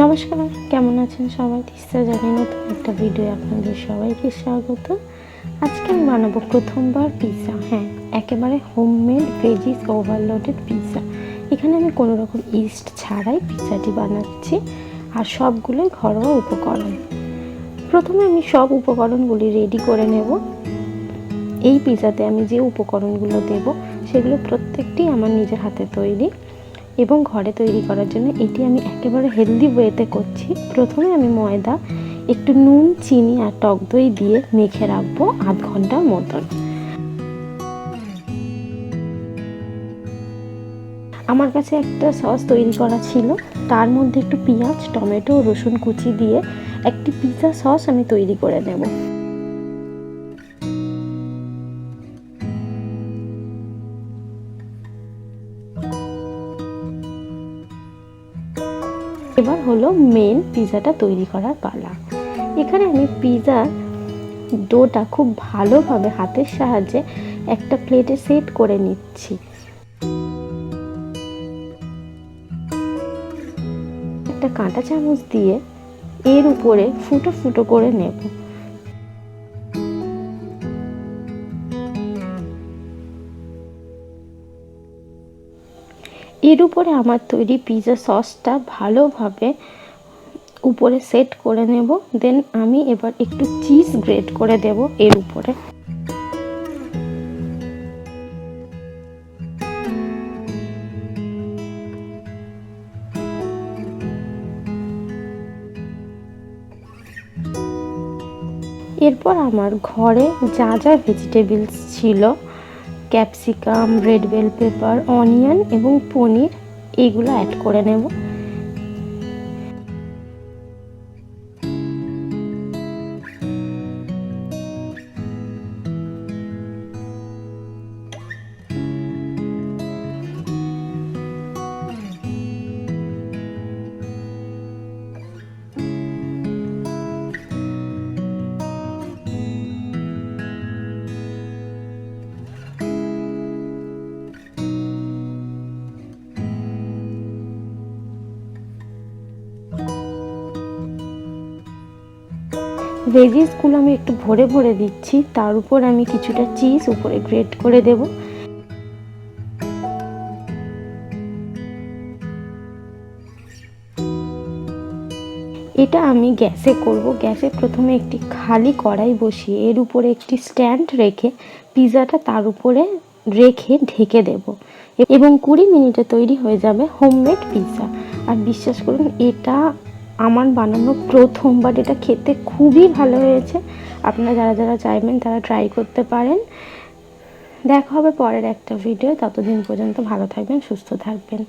নমস্কার, কেমন আছেন সবাই? তিস্তা জানি নতুন একটা ভিডিও আপনাদের সবাইকে স্বাগত। আজকে আমি বানাবো প্রথমবার পিৎজা। হ্যাঁ, একেবারে হোমমেড ভেজিস ওভারলোডেড পিৎজা। এখানে আমি কোনো রকম ইস্ট ছাড়াই পিৎজাটি বানাচ্ছি, আর সবগুলোই ঘরোয়া উপকরণ। প্রথমে আমি সব উপকরণগুলি রেডি করে নেব। এই পিৎজাতে আমি যে উপকরণগুলো দেব সেগুলো প্রত্যেকটি আমার নিজের হাতে তৈরি এবং ঘরে তৈরি করার জন্য এটি আমি একেবারে হেলদি ওয়েতে করছি। প্রথমে আমি ময়দা, একটু নুন, চিনি আর টক দই দিয়ে মেখে রাখবো আধ ঘন্টার মতন। আমার কাছে একটা সস তৈরি করা ছিল, তার মধ্যে একটু পেঁয়াজ, টমেটো ও রসুন কুচি দিয়ে একটি পিৎজা সস আমি তৈরি করে নেব। এবার হলো মেন পিৎজাটা তৈরি করার পালা। এখানে আমি পিৎজার ডোটা খুব ভালোভাবে হাতের সাহায্যে একটা প্লেটে সেট করে নিচ্ছি। একটা কাঁটা চামচ দিয়ে এর উপরে ফুটো ফুটো করে নেব। এর উপরে আমার তৈরি পিৎজা সসটা ভালোভাবে উপরে সেট করে নেব। দেন আমি এবার একটু চিজ গ্রেট করে দেব এর উপরে। এরপর আমার ঘরে যা যা ভেজিটেবলস ছিল, capsicum, red bell pepper, onion এবং পনির, এইগুলো অ্যাড করে নেব। ভেজিসগুলো আমি একটু ভরে ভরে দিচ্ছি, তার উপর আমি কিছুটা চিজ উপরে গ্রেট করে দেব। এটা আমি গ্যাসে করব। গ্যাসে প্রথমে একটি খালি কড়াই বসিয়ে এর উপরে একটি স্ট্যান্ড রেখে পিৎজাটা তার উপরে রেখে ঢেকে দেব এবং 20 মিনিটে তৈরি হয়ে যাবে হোমমেড পিৎজা। আর বিশ্বাস করুন, এটা আমার বানানো প্রথম, বাট এটা খেতে খুবই ভালো হয়েছে। আপনারা যারা যারা চাইবেন তারা ট্রাই করতে পারেন। দেখা হবে পরের একটা ভিডিও। ততদিন পর্যন্ত ভালো থাকবেন, সুস্থ থাকবেন।